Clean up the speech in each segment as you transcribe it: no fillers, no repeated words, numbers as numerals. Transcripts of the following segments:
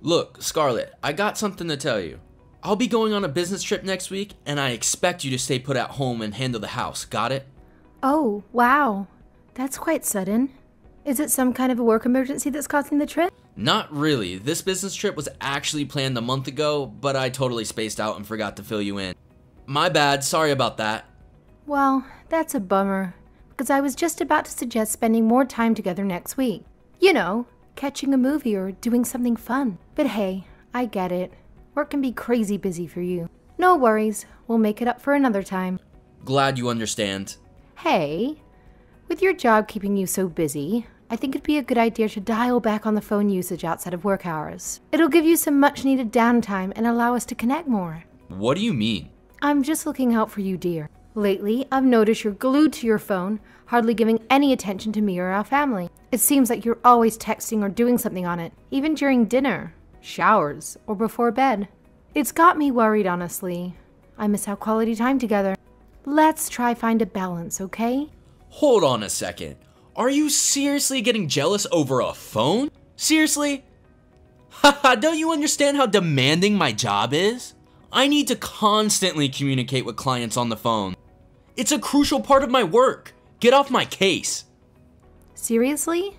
Look, Scarlett, I got something to tell you. I'll be going on a business trip next week, and I expect you to stay put at home and handle the house, got it? Oh, wow. That's quite sudden. Is it some kind of a work emergency that's causing the trip? Not really. This business trip was actually planned a month ago, but I totally spaced out and forgot to fill you in. My bad, sorry about that. Well, that's a bummer, because I was just about to suggest spending more time together next week. You know, catching a movie or doing something fun. But hey, I get it. Work can be crazy busy for you. No worries, we'll make it up for another time. Glad you understand. Hey, with your job keeping you so busy, I think it'd be a good idea to dial back on the phone usage outside of work hours. It'll give you some much needed downtime and allow us to connect more. What do you mean? I'm just looking out for you, dear. Lately, I've noticed you're glued to your phone, hardly giving any attention to me or our family. It seems like you're always texting or doing something on it, even during dinner, showers, or before bed. It's got me worried, honestly. I miss our quality time together. Let's try find a balance, okay? Hold on a second. Are you seriously getting jealous over a phone? Seriously? Haha, don't you understand how demanding my job is? I need to constantly communicate with clients on the phone. It's a crucial part of my work. Get off my case. Seriously?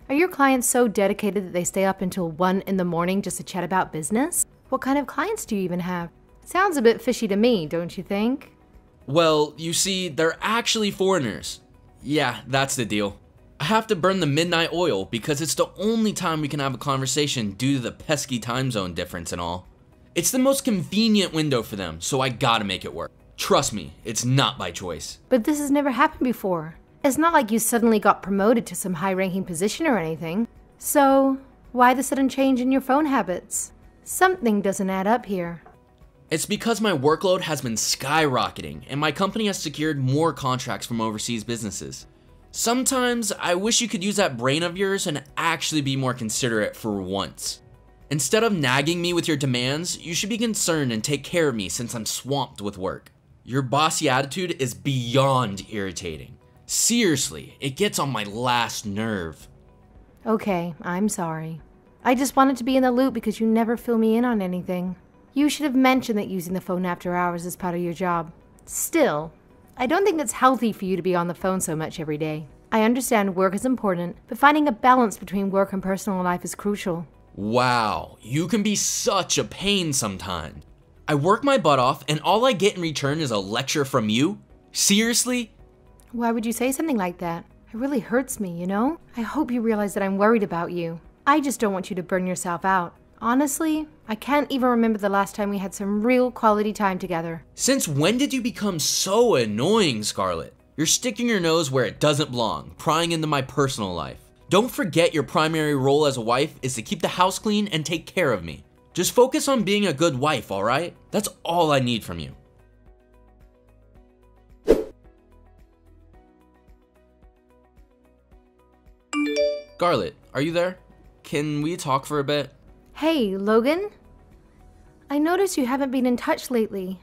Are your clients so dedicated that they stay up until 1 in the morning just to chat about business? What kind of clients do you even have? Sounds a bit fishy to me, don't you think? Well, you see, they're actually foreigners. Yeah, that's the deal. I have to burn the midnight oil because it's the only time we can have a conversation due to the pesky time zone difference and all. It's the most convenient window for them, so I gotta make it work. Trust me, it's not by choice. But this has never happened before. It's not like you suddenly got promoted to some high-ranking position or anything. So, why the sudden change in your phone habits? Something doesn't add up here. It's because my workload has been skyrocketing and my company has secured more contracts from overseas businesses. Sometimes I wish you could use that brain of yours and actually be more considerate for once. Instead of nagging me with your demands, you should be concerned and take care of me since I'm swamped with work. Your bossy attitude is beyond irritating. Seriously, it gets on my last nerve. Okay, I'm sorry. I just wanted to be in the loop because you never fill me in on anything. You should have mentioned that using the phone after hours is part of your job. Still, I don't think it's healthy for you to be on the phone so much every day. I understand work is important, but finding a balance between work and personal life is crucial. Wow, you can be such a pain sometimes. I work my butt off and all I get in return is a lecture from you? Seriously? Why would you say something like that? It really hurts me, you know? I hope you realize that I'm worried about you. I just don't want you to burn yourself out. Honestly, I can't even remember the last time we had some real quality time together. Since when did you become so annoying, Scarlett? You're sticking your nose where it doesn't belong, prying into my personal life. Don't forget your primary role as a wife is to keep the house clean and take care of me. Just focus on being a good wife, alright? That's all I need from you. Scarlett, are you there? Can we talk for a bit? Hey, Logan? I noticed you haven't been in touch lately.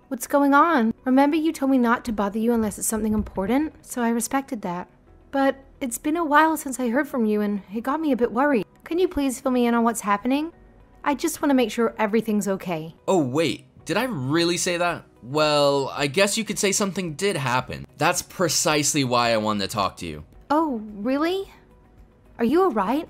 What's going on? Remember you told me not to bother you unless it's something important, so I respected that. But it's been a while since I heard from you and it got me a bit worried. Can you please fill me in on what's happening? I just want to make sure everything's okay. Oh wait, did I really say that? Well, I guess you could say something did happen. That's precisely why I wanted to talk to you. Oh, really? Are you alright?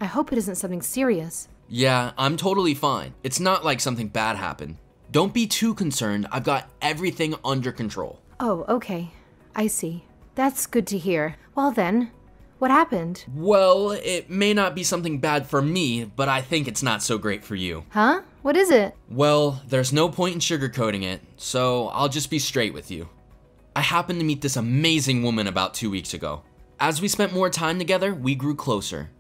I hope it isn't something serious. Yeah, I'm totally fine. It's not like something bad happened. Don't be too concerned, I've got everything under control. Oh, okay. I see. That's good to hear. Well then, what happened? Well, it may not be something bad for me, but I think it's not so great for you. Huh? What is it? Well, there's no point in sugarcoating it, so I'll just be straight with you. I happened to meet this amazing woman about 2 weeks ago. As we spent more time together, we grew closer.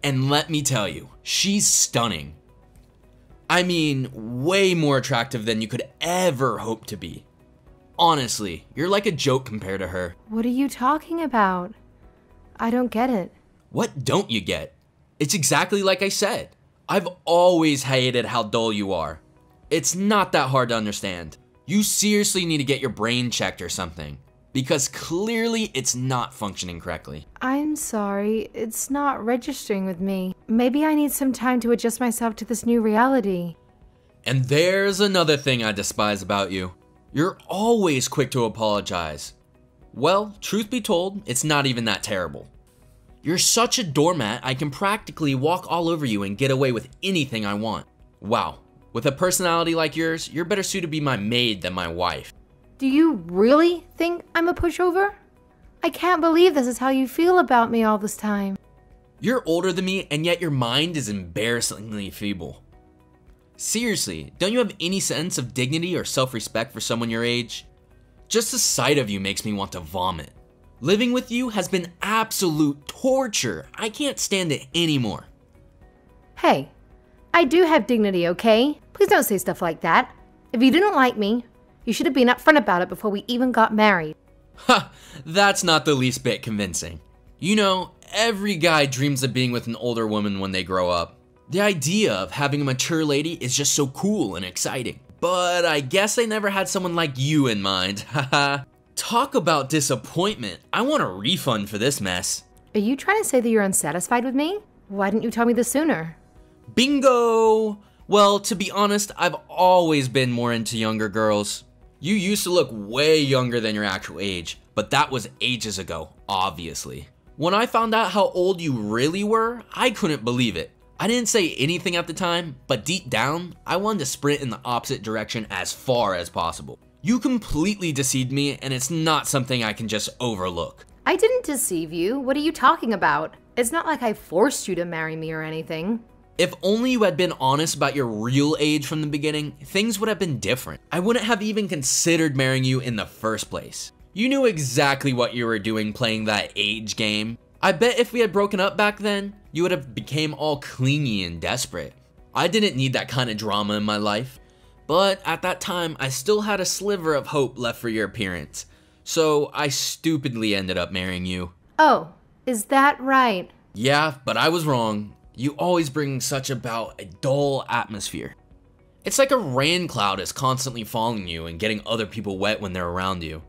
And let me tell you, she's stunning. I mean, way more attractive than you could ever hope to be. Honestly, you're like a joke compared to her. What are you talking about? I don't get it. What don't you get? It's exactly like I said. I've always hated how dull you are. It's not that hard to understand. You seriously need to get your brain checked or something. because clearly it's not functioning correctly. I'm sorry, it's not registering with me. Maybe I need some time to adjust myself to this new reality. And there's another thing I despise about you. You're always quick to apologize. Well, truth be told, it's not even that terrible. You're such a doormat, I can practically walk all over you and get away with anything I want. Wow, with a personality like yours, you're better suited to be my maid than my wife. Do you really think I'm a pushover? I can't believe this is how you feel about me all this time. You're older than me, and yet your mind is embarrassingly feeble. Seriously, don't you have any sense of dignity or self-respect for someone your age? Just the sight of you makes me want to vomit. Living with you has been absolute torture. I can't stand it anymore. Hey, I do have dignity, okay? Please don't say stuff like that. If you didn't like me, you should have been upfront about it before we even got married. Ha, that's not the least bit convincing. You know, every guy dreams of being with an older woman when they grow up. The idea of having a mature lady is just so cool and exciting. But I guess they never had someone like you in mind, haha. Talk about disappointment. I want a refund for this mess. Are you trying to say that you're unsatisfied with me? Why didn't you tell me this sooner? Bingo! Well, to be honest, I've always been more into younger girls. You used to look way younger than your actual age, but that was ages ago, obviously. When I found out how old you really were, I couldn't believe it. I didn't say anything at the time, but deep down, I wanted to sprint in the opposite direction as far as possible. You completely deceived me, and it's not something I can just overlook. I didn't deceive you. What are you talking about? It's not like I forced you to marry me or anything. If only you had been honest about your real age from the beginning, things would have been different. I wouldn't have even considered marrying you in the first place. You knew exactly what you were doing playing that age game. I bet if we had broken up back then, you would have became all clingy and desperate. I didn't need that kind of drama in my life. But at that time, I still had a sliver of hope left for your appearance. So I stupidly ended up marrying you. Oh, is that right? Yeah, but I was wrong. You always bring such about a dull atmosphere. It's like a rain cloud is constantly following you and getting other people wet when they're around you.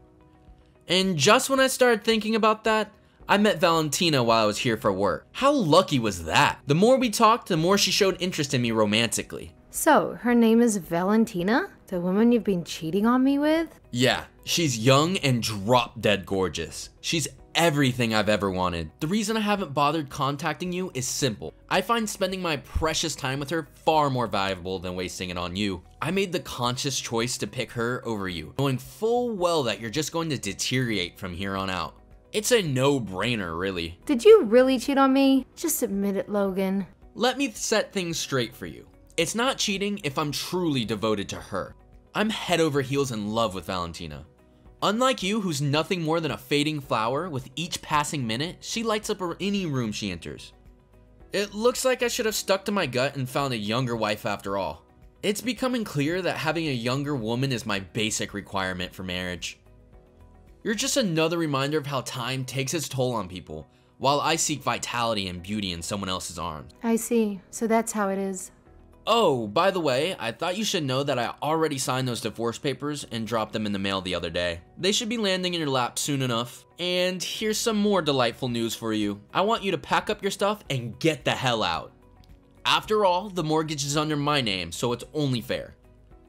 And just when I started thinking about that, I met Valentina while I was here for work. How lucky was that? The more we talked, the more she showed interest in me romantically. So, her name is Valentina? The woman you've been cheating on me with? Yeah, she's young and drop-dead gorgeous. She's everything I've ever wanted. The reason I haven't bothered contacting you is simple. I find spending my precious time with her far more valuable than wasting it on you. I made the conscious choice to pick her over you, knowing full well that you're just going to deteriorate from here on out. It's a no-brainer, really. Did you really cheat on me? Just admit it, Logan. Let me set things straight for you. It's not cheating if I'm truly devoted to her. I'm head over heels in love with Valentina. Unlike you, who's nothing more than a fading flower, with each passing minute, she lights up any room she enters. It looks like I should have stuck to my gut and found a younger wife after all. It's becoming clear that having a younger woman is my basic requirement for marriage. You're just another reminder of how time takes its toll on people, while I seek vitality and beauty in someone else's arms. I see. So that's how it is. Oh, by the way, I thought you should know that I already signed those divorce papers and dropped them in the mail the other day. They should be landing in your lap soon enough. And here's some more delightful news for you. I want you to pack up your stuff and get the hell out. After all, the mortgage is under my name, so it's only fair.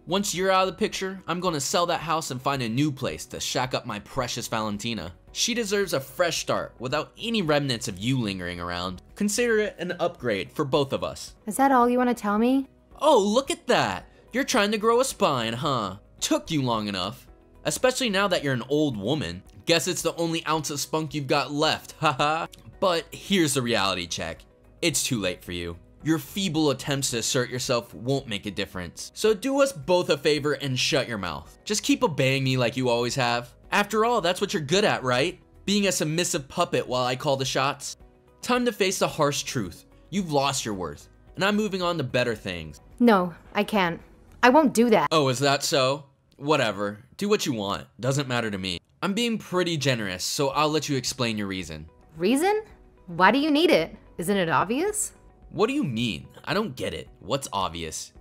Once you're out of the picture, I'm gonna sell that house and find a new place to shack up my precious Valentina. She deserves a fresh start without any remnants of you lingering around. Consider it an upgrade for both of us. Is that all you want to tell me? Oh, look at that! You're trying to grow a spine, huh? Took you long enough. Especially now that you're an old woman. Guess it's the only ounce of spunk you've got left, haha. But here's the reality check. It's too late for you. Your feeble attempts to assert yourself won't make a difference. So do us both a favor and shut your mouth. Just keep obeying me like you always have. After all, that's what you're good at, right? Being a submissive puppet while I call the shots. Time to face the harsh truth. You've lost your worth, and I'm moving on to better things. No, I can't. I won't do that. Oh, is that so? Whatever. Do what you want. Doesn't matter to me. I'm being pretty generous, so I'll let you explain your reason. Reason? Why do you need it? Isn't it obvious? What do you mean? I don't get it. What's obvious?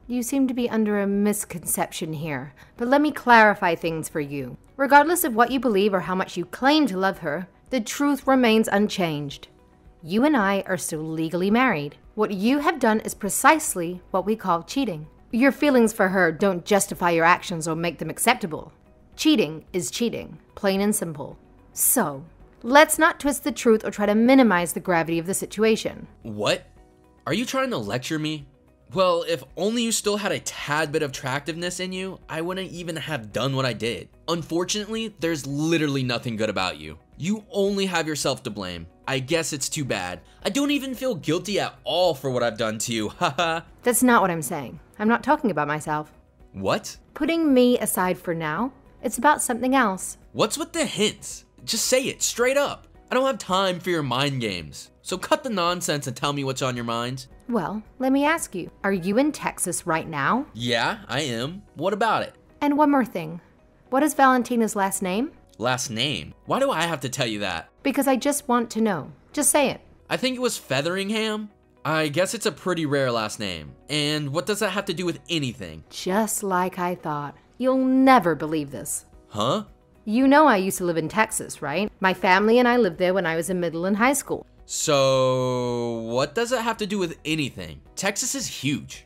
You seem to be under a misconception here, but let me clarify things for you. Regardless of what you believe or how much you claim to love her, the truth remains unchanged. You and I are still legally married. What you have done is precisely what we call cheating. Your feelings for her don't justify your actions or make them acceptable. Cheating is cheating, plain and simple. So, let's not twist the truth or try to minimize the gravity of the situation. What? Are you trying to lecture me? Well, if only you still had a tad bit of attractiveness in you, I wouldn't even have done what I did. Unfortunately, there's literally nothing good about you. You only have yourself to blame. I guess it's too bad. I don't even feel guilty at all for what I've done to you, haha. That's not what I'm saying. I'm not talking about myself. What? Putting me aside for now, it's about something else. What's with the hints? Just say it straight up. I don't have time for your mind games. So cut the nonsense and tell me what's on your mind. Well, let me ask you, are you in Texas right now? Yeah, I am. What about it? And one more thing. What is Valentina's last name? Last name? Why do I have to tell you that? Because I just want to know. Just say it. I think it was Featheringham. I guess it's a pretty rare last name. And what does that have to do with anything? Just like I thought. You'll never believe this. Huh? You know I used to live in Texas, right? My family and I lived there when I was in middle and high school. So, what does it have to do with anything? Texas is huge.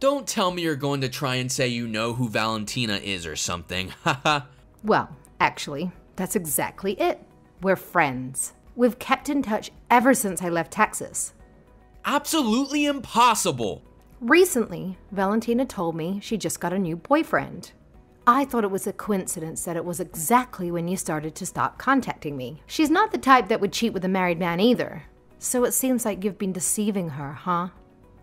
Don't tell me you're going to try and say you know who Valentina is or something, haha. Well, actually, that's exactly it. We're friends. We've kept in touch ever since I left Texas. Absolutely impossible. Recently, Valentina told me she just got a new boyfriend. I thought it was a coincidence that it was exactly when you started to stop contacting me. She's not the type that would cheat with a married man either. So it seems like you've been deceiving her, huh?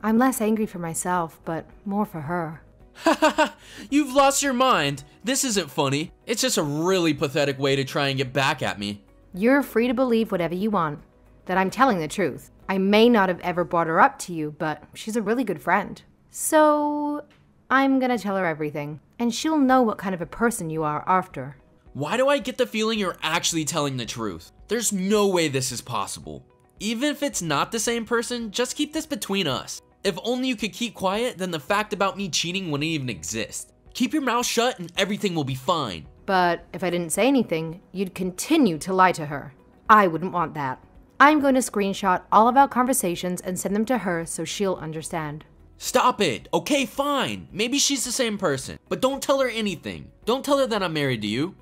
I'm less angry for myself, but more for her. Haha, you've lost your mind. This isn't funny. It's just a really pathetic way to try and get back at me. You're free to believe whatever you want, that I'm telling the truth. I may not have ever brought her up to you, but she's a really good friend. So I'm gonna tell her everything, and she'll know what kind of a person you are after. Why do I get the feeling you're actually telling the truth? There's no way this is possible. Even if it's not the same person, just keep this between us. If only you could keep quiet, then the fact about me cheating wouldn't even exist. Keep your mouth shut and everything will be fine. But if I didn't say anything, you'd continue to lie to her. I wouldn't want that. I'm going to screenshot all of our conversations and send them to her so she'll understand. Stop it. Okay, fine. Maybe she's the same person, but don't tell her anything. Don't tell her that I'm married to you.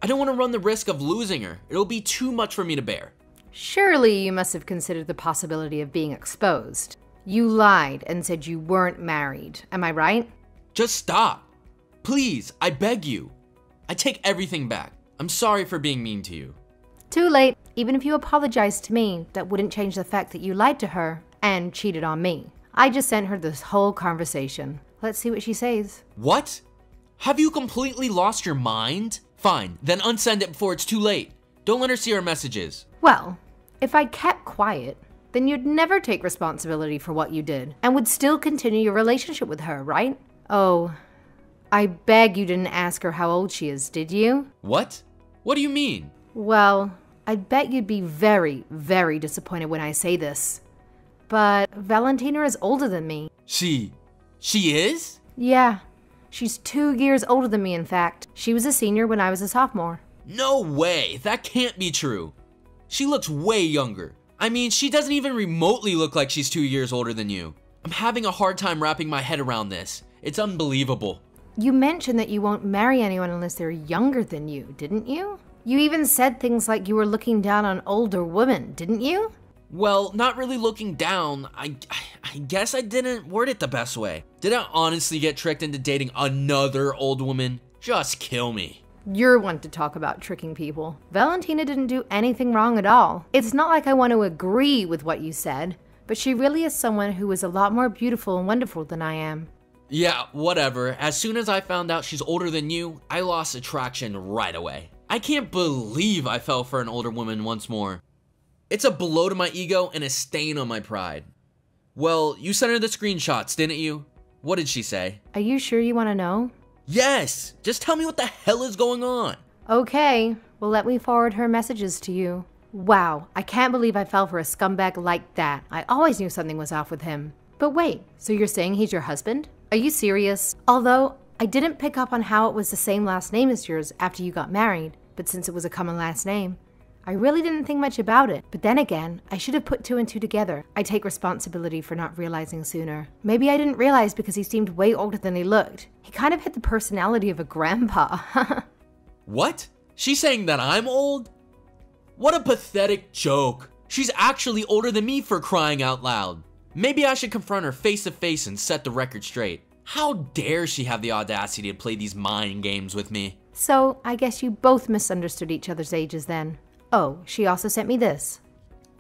I don't want to run the risk of losing her. It'll be too much for me to bear. Surely you must have considered the possibility of being exposed. You lied and said you weren't married. Am I right? Just stop. Please, I beg you. I take everything back. I'm sorry for being mean to you. Too late. Even if you apologized to me, that wouldn't change the fact that you lied to her and cheated on me. I just sent her this whole conversation. Let's see what she says. What? Have you completely lost your mind? Fine, then unsend it before it's too late. Don't let her see our messages. Well, if I kept quiet, then you'd never take responsibility for what you did and would still continue your relationship with her, right? Oh, I beg you didn't ask her how old she is, did you? What? What do you mean? Well, I bet you'd be very, very disappointed when I say this. But Valentina is older than me. She is? Yeah, she's 2 years older than me, in fact. She was a senior when I was a sophomore. No way, that can't be true. She looks way younger. I mean, she doesn't even remotely look like she's 2 years older than you. I'm having a hard time wrapping my head around this. It's unbelievable. You mentioned that you won't marry anyone unless they're younger than you, didn't you? You even said things like you were looking down on older women, didn't you? Well, not really looking down. I guess I didn't word it the best way. Did I honestly get tricked into dating another old woman? Just kill me. You're one to talk about tricking people. Valentina didn't do anything wrong at all. It's not like I want to agree with what you said, but she really is someone who is a lot more beautiful and wonderful than I am. Yeah, whatever. As soon as I found out she's older than you, I lost attraction right away. I can't believe I fell for an older woman once more. It's a blow to my ego and a stain on my pride. Well, you sent her the screenshots, didn't you? What did she say? Are you sure you want to know? Yes! Just tell me what the hell is going on. Okay, well let me forward her messages to you. Wow, I can't believe I fell for a scumbag like that. I always knew something was off with him. But wait, so you're saying he's your husband? Are you serious? Although, I didn't pick up on how it was the same last name as yours after you got married, but since it was a common last name, I really didn't think much about it. But then again, I should have put two and two together. I take responsibility for not realizing sooner. Maybe I didn't realize because he seemed way older than he looked. He kind of had the personality of a grandpa. What? She's saying that I'm old? What a pathetic joke. She's actually older than me, for crying out loud. Maybe I should confront her face to face and set the record straight. How dare she have the audacity to play these mind games with me? So, I guess you both misunderstood each other's ages then. Oh, she also sent me this.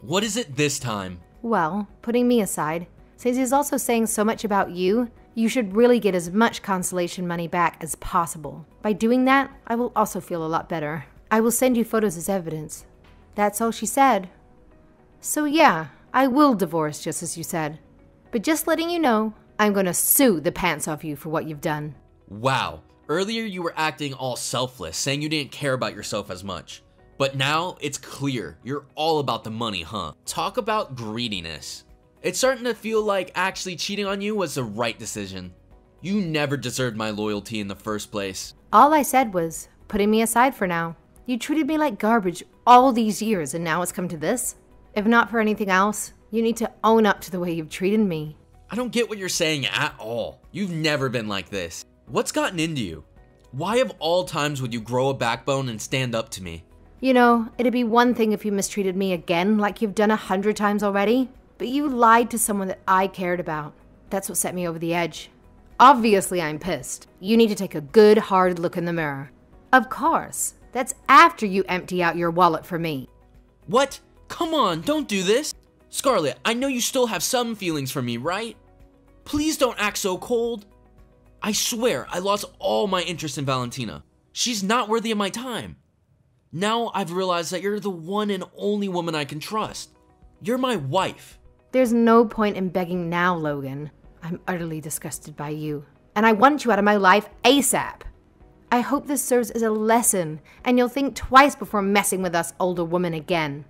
What is it this time? Well, putting me aside, since he's also saying so much about you, you should really get as much consolation money back as possible. By doing that, I will also feel a lot better. I will send you photos as evidence. That's all she said. So yeah, I will divorce just as you said. But just letting you know, I'm gonna sue the pants off you for what you've done. Wow, earlier you were acting all selfless, saying you didn't care about yourself as much. But now it's clear you're all about the money, huh? Talk about greediness. It's starting to feel like actually cheating on you was the right decision. You never deserved my loyalty in the first place. All I said was, putting me aside for now. You treated me like garbage all these years and now it's come to this? If not for anything else, you need to own up to the way you've treated me. I don't get what you're saying at all. You've never been like this. What's gotten into you? Why of all times would you grow a backbone and stand up to me? You know, it'd be one thing if you mistreated me again like you've done 100 times already, but you lied to someone that I cared about. That's what set me over the edge. Obviously, I'm pissed. You need to take a good, hard look in the mirror. Of course. That's after you empty out your wallet for me. What? Come on, don't do this. Scarlett, I know you still have some feelings for me, right? Please don't act so cold. I swear, I lost all my interest in Valentina. She's not worthy of my time. Now I've realized that you're the one and only woman I can trust. You're my wife. There's no point in begging now, Logan. I'm utterly disgusted by you, and I want you out of my life ASAP. I hope this serves as a lesson, and you'll think twice before messing with us older women again.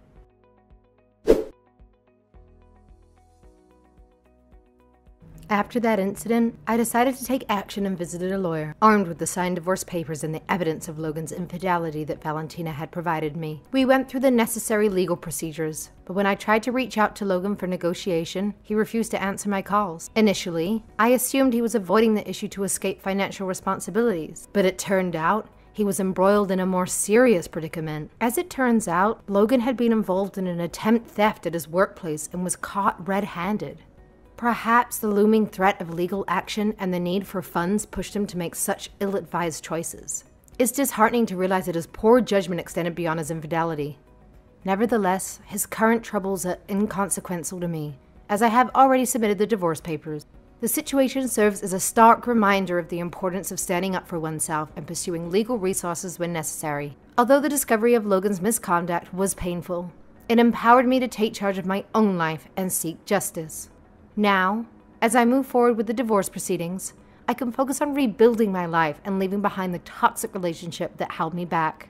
After that incident, I decided to take action and visited a lawyer, armed with the signed divorce papers and the evidence of Logan's infidelity that Valentina had provided me. We went through the necessary legal procedures, but when I tried to reach out to Logan for negotiation, he refused to answer my calls. Initially, I assumed he was avoiding the issue to escape financial responsibilities, but it turned out he was embroiled in a more serious predicament. As it turns out, Logan had been involved in an attempt theft at his workplace and was caught red-handed. Perhaps the looming threat of legal action and the need for funds pushed him to make such ill-advised choices. It's disheartening to realize that his poor judgment extended beyond his infidelity. Nevertheless, his current troubles are inconsequential to me, as I have already submitted the divorce papers. The situation serves as a stark reminder of the importance of standing up for oneself and pursuing legal resources when necessary. Although the discovery of Logan's misconduct was painful, it empowered me to take charge of my own life and seek justice. Now, as I move forward with the divorce proceedings, I can focus on rebuilding my life and leaving behind the toxic relationship that held me back.